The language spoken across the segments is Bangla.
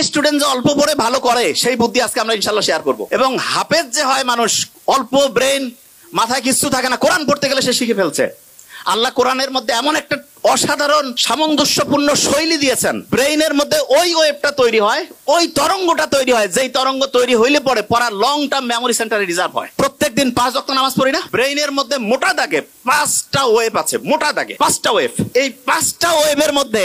স্টুডেন্ট যে অল্প পড়ে ভালো করে সেই বুদ্ধি আজকে আমরা ইনশাআল্লাহ শেয়ার করব। এবং হাফেজ যে হয় মানুষ, অল্প ব্রেন, মাথায় কিছু থাকে না, কোরআন পড়তে গেলে সে শিখে ফেলছে। আল্লাহ কোরআনের মধ্যে এমন একটা অসাধারণ সামঞ্জস্যপূর্ণ শৈলী দিয়েছেন, ব্রেইনের মধ্যে ওই ওয়েভটা তৈরি হয়, ওই তরঙ্গটা তৈরি হয়, যেই তরঙ্গ তৈরি হইলে পরে পড়া লং টার্ম মেমোরি সেন্টারে রিজার্ভ হয়। প্রত্যেকদিন 5 ওয়াক্ত নামাজ পড়ি না, ব্রেইনের মধ্যে মোটা দাগে 5টা ওয়েভ আছে, মোটা দাগে 5টা ওয়েভ। এই 5টা ওয়েভের মধ্যে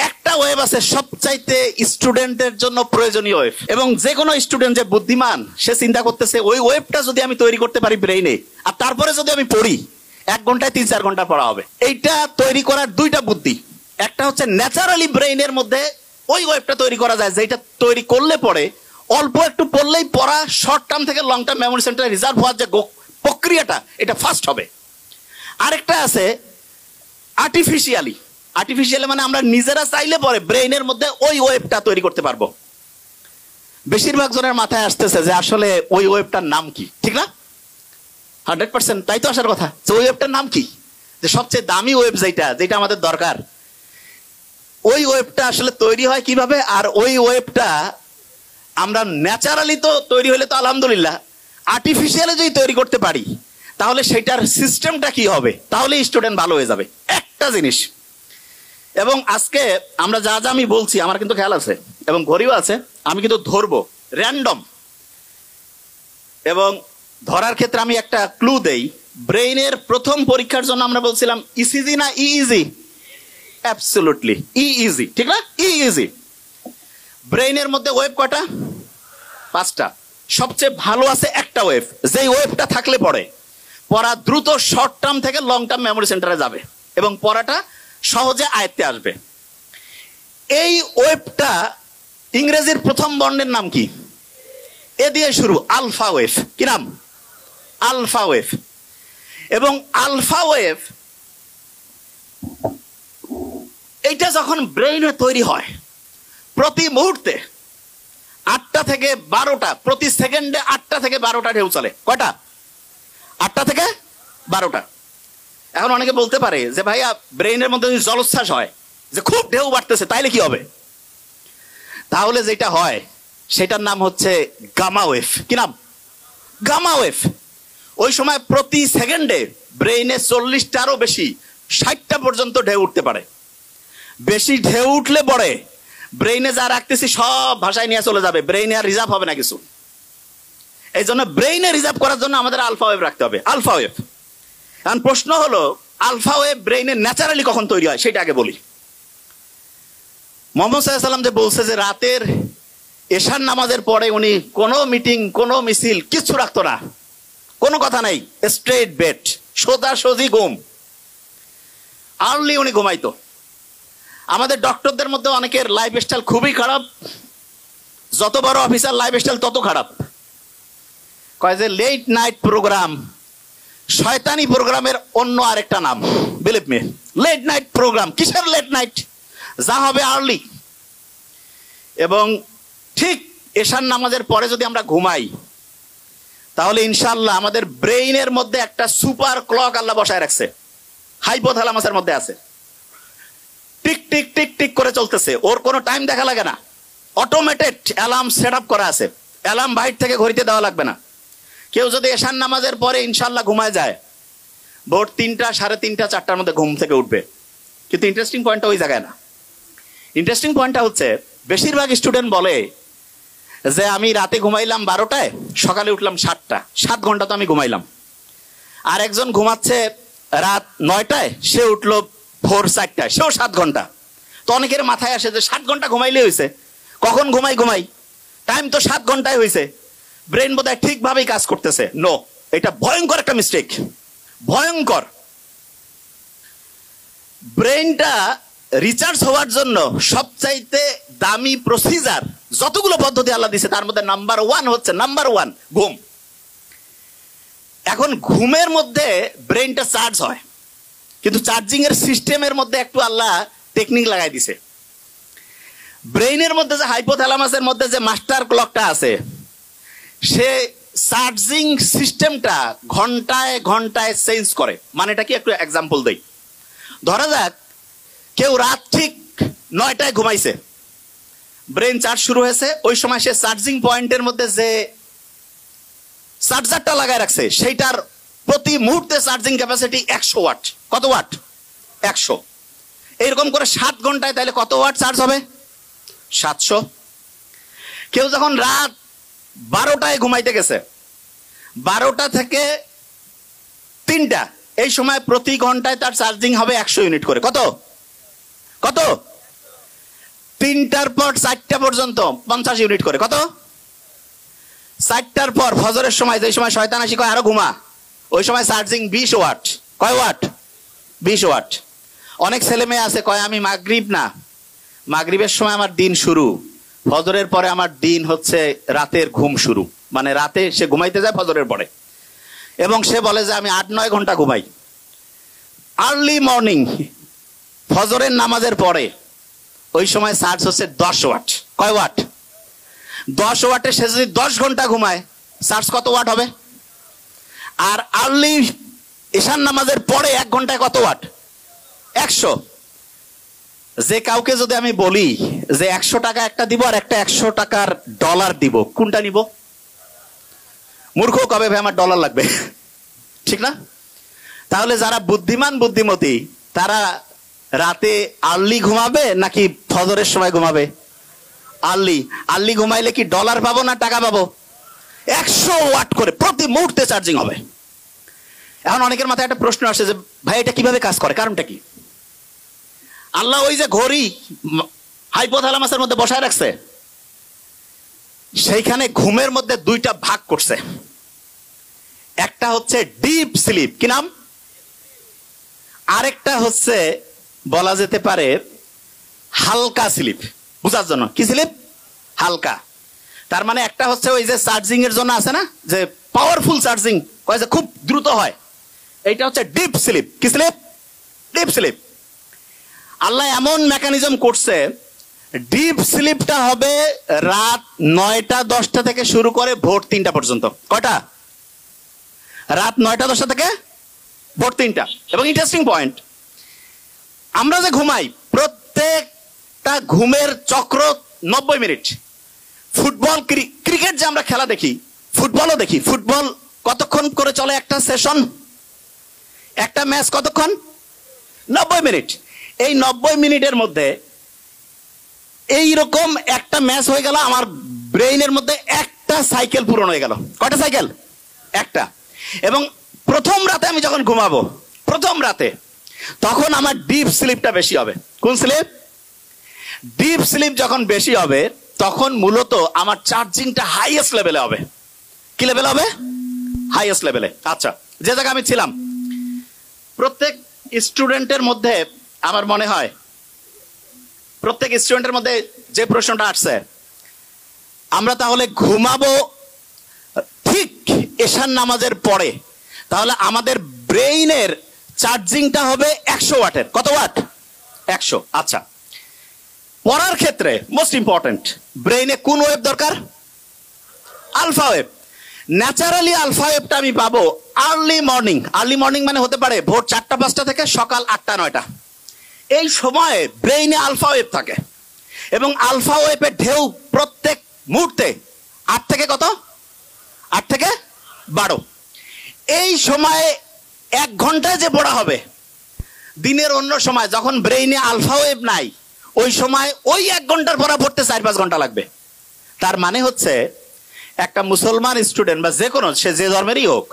একটা ওয়েভ আছে সবচাইতে স্টুডেন্টের জন্য প্রয়োজনীয় ওয়েভ। এবং যে কোনো স্টুডেন্ট যে বুদ্ধিমান সে চিন্তা করতেছে ওই ওয়েভটা যদি আমি তৈরি করতে পারি ব্রেইনে, আর তারপরে যদি আমি পড়ি 1 ঘন্টায় 3-4 ঘন্টা পড়া হবে। এইটা তৈরি করার 2টা বুদ্ধি। একটা হচ্ছে ন্যাচারালি ব্রেইনের মধ্যে ওই ওয়েভটা তৈরি করা যায়, যেটা তৈরি করলে পরে অল্প একটু পড়লেই পড়া শর্ট টার্ম থেকে লং টার্ম মেমোরি সেন্টারে রিজার্ভ হওয়ার যে প্রক্রিয়াটা, এটা ফাস্ট হবে। আরেকটা আছে আর্টিফিশিয়ালি মানে আমরা নিজেরা চাইলে পরে ব্রেইনের মধ্যে ওই ওয়েভটা তৈরি করতে পারবো। বেশিরভাগ জনের মাথায় আসতেছে যে আসলে ওই ওয়েভটার নাম কি, ঠিক না? 100% তাই তো আসার কথা, যে ওই ওয়েভটার নাম কি, যে সবচেয়ে দামি ওয়েভ যেটা আমাদের দরকার, ওই ওয়েভটা আসলে তৈরি হয় কিভাবে? আর ওই ওয়েভটা আমরা ন্যাচারালি তো তৈরি হলে তো আলহামদুলিল্লাহ, আর্টিফিশিয়ালি যদি তৈরি করতে পারি তাহলে সেটার সিস্টেমটা কি হবে, তাহলে স্টুডেন্ট ভালো হয়ে যাবে। একটা জিনিস, এবং আজকে আমরা যা যা আমি বলছি আমার কিন্তু খেয়াল আছে এবং ঘড়িও আছে, আমি কিন্তু ধরবো র্যান্ডম। এবং ধরার ক্ষেত্রে আমি একটা ক্লু দেই। ব্রেইনের প্রথম পরীক্ষার জন্য আমরা বলছিলাম ইসিজি না ইজি? অ্যাবসলিউটলি ইজি, ঠিক না? ইজি। ব্রেইনের মধ্যে ওয়েভ কয়টা? 5টা। সবচেয়ে ভালো আছে একটা ওয়েভ, যেই ওয়েভটা থাকলে পড়ে পড়া দ্রুত শর্ট টার্ম থেকে লং টার্ম মেমোরি সেন্টারে যাবে এবং পড়াটা সহজে আয়ত্তে আসবে। এই ওয়েভটা ইংরেজির প্রথম বর্ণের নাম কি? এ দিয়ে শুরু, আলফা ওয়েভ। কি নাম? Alpha wave. এবং আলফা ওয়েভ এইটা যখন ব্রেইনে তৈরি হয়, প্রতি মুহূর্তে 8টা থেকে 12টা, প্রতি সেকেন্ডে 8টা থেকে 12টা ঢেউ চলে। কয়টা? 8টা থেকে 12টা। এখন অনেকে বলতে পারে যে ভাইয়া ব্রেইনের মধ্যে যদি জলোচ্ছ্বাস হয়, যে খুব ঢেউ বাড়তেছে, তাইলে কি হবে? তাহলে যেটা হয় সেটার নাম হচ্ছে গামা ওয়েভ। কি নাম? Gamma wave. ওই সময় প্রতি সেকেন্ডে ব্রেইনে 40টারও বেশি, 60টা পর্যন্ত ঢেউ উঠতে পারে। বেশি ঢেউ উঠলে পরে ব্রেইনে যা রাখতেছি সব ভাষায় নিয়ে চলে যাবে, ব্রেইনে আর রিজার্ভ হবে না কিছু। এই জন্য ব্রেইনে রিজার্ভ করার জন্য আমাদের আলফা ওয়েভ রাখতে হবে, আলফা ওয়েভ। এখন প্রশ্ন হলো আলফা ওয়েভ ব্রেইনে ন্যাচারালি কখন তৈরি হয় সেটা আগে বলি। মুহাম্মদ সাল্লাল্লাহু আলাইহি ওয়াসাল্লাম যে বলছে যে রাতের এশার নামাজের পরে উনি কোনো মিটিং, কোনো মিছিল কিছু রাখতো না, কোনো কথা নাই, স্ট্রেট বেড, সোজাসুজি ঘুম, আর্লি উনি ঘুমাইতো। আমাদের ডক্টরদের মধ্যে অনেকের লাইফস্টাইল খুবই খারাপ, যত বড় অফিসার লাইফস্টাইল তত খারাপ। কয় যে লেট নাইট প্রোগ্রাম শয়তানি প্রোগ্রামের অন্য আরেকটা নাম, believe me. Late night program, কিসের লেট নাইট? যা হবে আর্লি। এবং ঠিক এশার নামাজের পরে যদি আমরা ঘুমাই তাহলে ইনশাআল্লাহ আমাদের ব্রেইনের মধ্যে একটা সুপার ক্লক আল্লাহ বসায় রাখছে, হাইপোথ্যালামাসের মধ্যে আছে, টিক টিক টিক টিক করে চলতেছে, ওর কোনো টাইম দেখা লাগে না, অটোমেটেড অ্যালার্ম সেট আপ করা আছে, অ্যালার্ম বাইরে থেকে ঘড়িতে দেওয়া লাগবে না। কেউ যদি এশার নামাজের পরে ইনশাআল্লাহ ঘুমায় যায়, ভোর 3টা, 3:30, 4টার মধ্যে ঘুম থেকে উঠবে। কিন্তু ইন্টারেস্টিং পয়েন্টটা ওই জায়গায় না। ইন্টারেস্টিং পয়েন্টটা হচ্ছে বেশিরভাগ স্টুডেন্ট বলে যে আমি রাতে ঘুমাইলাম 12টায়, সকালে উঠলাম 7টা, 7 ঘন্টা তো আমি ঘুমাইলাম। আর একজন ঘুমাচ্ছে রাত 9টায়, সে উঠলো ভোর 4টায়, সেও 7 ঘন্টা। তো অনেকের মাথায় আসে যে 7 ঘন্টা ঘুমাইলে হয়েছে, কখন ঘুমাই, টাইম তো 7 ঘন্টায় হয়েছে, ব্রেন বোধহয় ঠিকভাবেই কাজ করতেছে। নো, এটা ভয়ঙ্কর একটা মিস্টেক, ভয়ঙ্কর। ব্রেনটা রিচার্জ হওয়ার জন্য সবচাইতে দামি প্রসিজার যতগুলো পদ্ধতি আল্লাহ দিয়েছে তার মধ্যে নাম্বার 1 হচ্ছে ঘুম। এখন ঘুমের মধ্যে ব্রেনটা চার্জ হয়, কিন্তু চার্জিং এর সিস্টেমের মধ্যে একটু আল্লাহ টেকনিক লাগাই দিছে। ব্রেইনের মধ্যে যে হাইপোথ্যালামাসের মধ্যে যে মাস্টার ক্লকটা আছে, সে চার্জিং সিস্টেমটা ঘন্টায় ঘন্টায় চেঞ্জ করে। মানেটা কি, একটু এক্সাম্পল দেই। ধরা যাক কেউ রাত ঠিক 9টায় ঘুমাইছে, ব্রেন চার্জ শুরু হয়েছে, ওই সময় সে চার্জিং পয়েন্টের মধ্যে যে চার্জারটা লাগায় রাখছে সেইটার প্রতি মুহূর্তে চার্জিং ক্যাপাসিটি 100 ওয়াট। কত ওয়াট? 100। এইরকম করে 7 ঘন্টায় তাহলে কত ওয়াট চার্জ হবে? 700। কেউ যখন রাত 12টায় ঘুমাইতে গেছে, 12টা থেকে 3টা, এই সময় প্রতি ঘন্টায় তার চার্জিং হবে 100 ইউনিট করে। কত কত? 3টার পর 4টা পর্যন্ত 50 ইউনিট করে। কত? 4টার পর ফজরের সময়, যে সময় শয়তান আসি কয় আরো ঘুমা, ওই সময় চার্জিং 20 ওয়াট। কয় ওয়াট? 20 ওয়াট। অনেক ছেলে মেয়ে আছে কয় আমি মাগরিব না, মাগরিবের সময় আমার দিন শুরু, ফজরের পরে আমার দিন হচ্ছে রাতের ঘুম শুরু, মানে রাতে সে ঘুমাইতে যায় ফজরের পরে, এবং সে বলে যে আমি 8-9 ঘন্টা ঘুমাই। আর্লি মর্নিং ফজরের নামাজের পরে ওই সময় চার্জ হচ্ছে 10 ওয়াট। কয় ওয়াট? 10 ওয়াটে সে যদি 10 ঘন্টা ঘুমায়, চার্জ কত ওয়াট হবে? আর আর্লি ঈশান নামাজের পরে 1 ঘন্টায় কত ওয়াট? 100। যে কাউকে যদি আমি বলি যে 100 টাকা একটা দিব আর একটা 100 টাকার ডলার দিব, কোনটা নিব? মূর্খ কবে ভাই আমার ডলার লাগবে, ঠিক না? তাহলে যারা বুদ্ধিমান বুদ্ধিমতী তারা রাতে আর্লি ঘুমাবে নাকি ফজরের সময় ঘুমাবে? আর্লি। আর্লি ঘুমাইলে কি ডলার পাবো না টাকা পাবো? 100 ওয়াট করে প্রতি মুহূর্তে চার্জিং হবে। এখন অনেকের মাথায় একটা প্রশ্ন আসে যে ভাই এটা কিভাবে কাজ করে, কারণটা কি? আল্লাহ ওই যে ঘড়ি হাইপোথ্যালামাসের মধ্যে বসায় রাখছে, সেইখানে ঘুমের মধ্যে 2টা ভাগ করছে। একটা হচ্ছে ডিপ স্লিপ, কি নাম? আরেকটা হচ্ছে বলা যেতে পারে হালকা স্লিপ। বুঝার জন্য কি স্লিপ? হালকা। তার মানে একটা হচ্ছে ওই যে চার্জিং এর জন্য আছে না, যে পাওয়ারফুল চার্জিং কয় যে খুব দ্রুত হয়, এইটা হচ্ছে ডিপ স্লিপ। কি স্লিপ? Deep sleep. আল্লাহ এমন মেকানিজম করছে, ডিপ স্লিপটা হবে রাত 9টা-10টা থেকে শুরু করে ভোর 3টা পর্যন্ত। কয়টা? রাত 9টা-10টা থেকে ভোর 3টা। এবং ইন্টারেস্টিং পয়েন্ট, আমরা যে ঘুমাই প্রত্যেকটা ঘুমের চক্র 90 মিনিট। ফুটবল, ক্রিকেট যে আমরা খেলা দেখি, ফুটবলও দেখি। ফুটবল কতক্ষণ করে চলে একটা সেশন? একটা ম্যাচ কতক্ষণ? 90 মিনিট। এই 90 মিনিটের মধ্যে এইরকম একটা ম্যাচ হয়ে গেল, আমার ব্রেইনের মধ্যে একটা সাইকেল পূরণ হয়ে গেল। কয়টা সাইকেল? একটা। এবং প্রথম রাতে আমি যখন ঘুমাবো, প্রথম রাতে, তখন আমার ডিপ স্লিপটা বেশি হবে। কোন স্লিপ? ডিপ স্লিপ যখন বেশি হবে তখন মূলত আমার চার্জিংটা হাইয়েস্ট লেভেলে হবে। কি লেভেল হবে? হাইয়েস্ট লেভেলে। আচ্ছা, যে জায়গায় আমি ছিলাম, প্রত্যেক স্টুডেন্টের মধ্যে আমার মনে হয় প্রত্যেক স্টুডেন্টের মধ্যে যে প্রশ্নটা আসছে, আমরা তাহলে ঘুমাবো ঠিক এশার নামাজের পরে, তাহলে আমাদের ব্রেইনের চার্জিংটা হবে 100 ওয়াটের। কত ওয়াট? 100। আচ্ছা, পড়ার ক্ষেত্রে মোস্ট ইম্পর্টেন্ট, ব্রেইনে কোন ওয়েভ দরকার? Alpha wave. ন্যাচারালি আলফা ওয়েভটা আমি পাবো আর্লি মর্নিং। আর্লি মর্নিং মানে হতে পারে ভোর 4টা-5টা থেকে সকাল 8টা-9টা। এই সময়ে ব্রেইনে আলফা ওয়েভ থাকে, এবং আলফা ওয়েভের ঢেউ প্রত্যেক মুহূর্তে 8 থেকে কত? 8 থেকে 12। এই সময়ে 1 ঘন্টায় যে পড়া হবে, দিনের অন্য সময় যখন ব্রেইনে আলফা ওয়েভ নাই, ওই সময় ওই 1 ঘন্টার পড়া পড়তে 4-5 ঘন্টা লাগবে। তার মানে হচ্ছে একটা মুসলমান স্টুডেন্ট বা যে কোনো, সে যে ধর্মেরই হোক,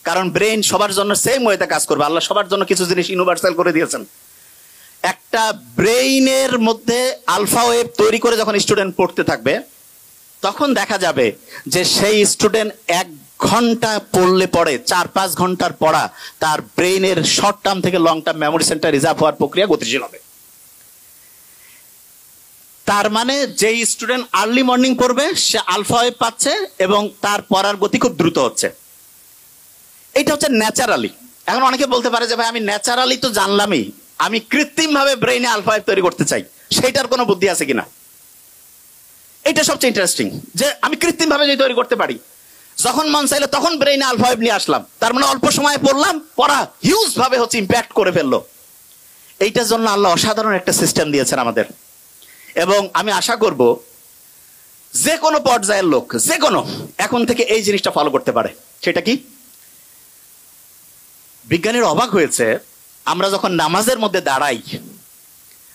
কারণ ব্রেইন সবার জন্য সেম ওয়েতে কাজ করবে। আল্লাহ সবার জন্য কিছু জিনিস ইউনিভার্সাল করে দিয়েছেন। একটা ব্রেইনের মধ্যে আলফা ওয়েভ তৈরি করে যখন স্টুডেন্ট পড়তে থাকবে, তখন দেখা যাবে যে সেই স্টুডেন্ট 1 ঘন্টা পড়লে পড়ে 4-5 ঘন্টার পড়া তার ব্রেইনের শর্ট টার্ম থেকে long term memory centre reserve হওয়ার প্রক্রিয়া গতিশীল হবে। তার মানে যেই স্টুডেন্ট আর্লি মর্নিং পড়বে সে আলফা ওয়েভ পাচ্ছে এবং তার পড়ার গতি খুব দ্রুত হচ্ছে। এটা হচ্ছে ন্যাচারালি। এখন অনেকে বলতে পারে যে ভাই আমি ন্যাচারালি তো জানলামই, আমি কৃত্রিম ভাবে ব্রেইনে আলফা ওয়েভ তৈরি করতে চাই, সেইটার কোনো বুদ্ধি আছে কিনা? এটা সবচেয়ে ইন্টারেস্টিং, যে আমি কৃত্রিম ভাবে যদি তৈরি করতে পারি, যখন মন চাইলো তখন ব্রেইনে আলফা ওয়েভ নিয়ে আসলাম, তার মানে অল্প সময়ে পড়লাম, পড়া হিউজ ভাবে হচ্ছে ইম্প্যাক্ট করে ফেললো। এইটার জন্য আল্লাহ অসাধারণ একটা সিস্টেম দিয়েছেন আমাদের। এবং আমি আশা করব যে কোনো পর্যায়ের লোক, যে কোনো, এখন থেকে এই জিনিসটা ফলো করতে পারে। সেটা কি? বিজ্ঞানীর অবাক হয়েছে, আমরা যখন নামাজের মধ্যে দাঁড়াই,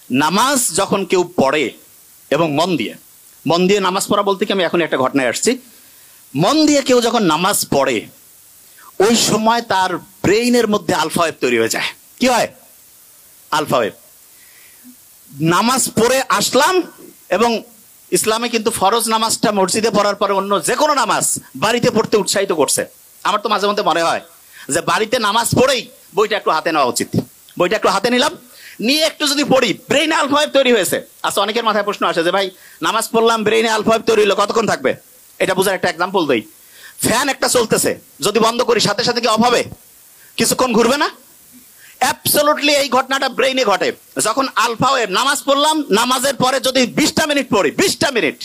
নামাজ যখন কেউ পড়ে এবং মন দিয়ে নামাজ পড়া বলতে কি, আমি এখন একটা ঘটনায় আসছি, মন দিয়ে কেউ যখন নামাজ পড়ে, ওই সময় তার ব্রেইনের মধ্যে আলফা ওয়েভ তৈরি হয়ে যায়। কি হয়? Alpha wave. নামাজ পড়ে আসলাম, এবং ইসলামে কিন্তু ফরজ নামাজটা মসজিদে পড়ার পরে অন্য যে কোনো নামাজ বাড়িতে পড়তে উৎসাহিত করছে। আমার তো মাঝে মধ্যে মনে হয় যে বাড়িতে নামাজ পড়েই বইটা একটু হাতে নেওয়া উচিত। বইটা একটু হাতে নিলাম, নিয়ে একটু যদি পড়ি, ব্রেইনে আলফা ওয়েভ তৈরি হয়েছে। আচ্ছা, অনেকের মাথায় প্রশ্ন আসে যে ভাই, নামাজ পড়লাম, ব্রেইনে আলফা ওয়েভ তৈরি হলো, কতক্ষণ থাকবে? এটা বোঝার একটা এক্সাম্পল দেই। ফ্যান একটা চলতেছে, যদি বন্ধ করি সাথে সাথে কি অফ হবে? কিছুক্ষণ ঘুরবে না? অ্যাবসলিউটলি এই ঘটনাটা ব্রেইনে ঘটে। যখন আলফা ওয়েভ, নামাজ পড়লাম, নামাজের পরে যদি 20টা মিনিট পড়ি, 20টা মিনিট,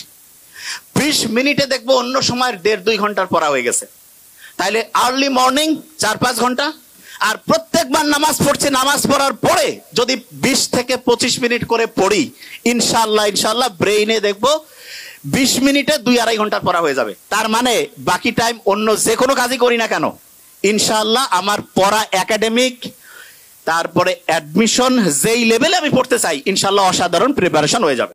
20 মিনিটে দেখবো অন্য সময়ের 1.5-2 ঘন্টার পড়া হয়ে গেছে। তাইলে আর্লি মর্নিং 4-5 ঘন্টা। আর প্রত্যেকবার নামাজ পড়ছি, নামাজ পড়ার পরে যদি 20 থেকে 25 মিনিট করে পড়ি, ইনশাআল্লাহ ব্রেইনে দেখবো 20 মিনিটে 2-2.5 ঘন্টার পড়া হয়ে যাবে। তার মানে বাকি টাইম অন্য যে কোনো কাজই করি না কেন, ইনশাআল্লাহ আমার পড়া, একাডেমিক, তারপরে অ্যাডমিশন, যেই লেভেলে আমি পড়তে চাই, ইনশাআল্লাহ অসাধারণ প্রিপারেশন হয়ে যাবে।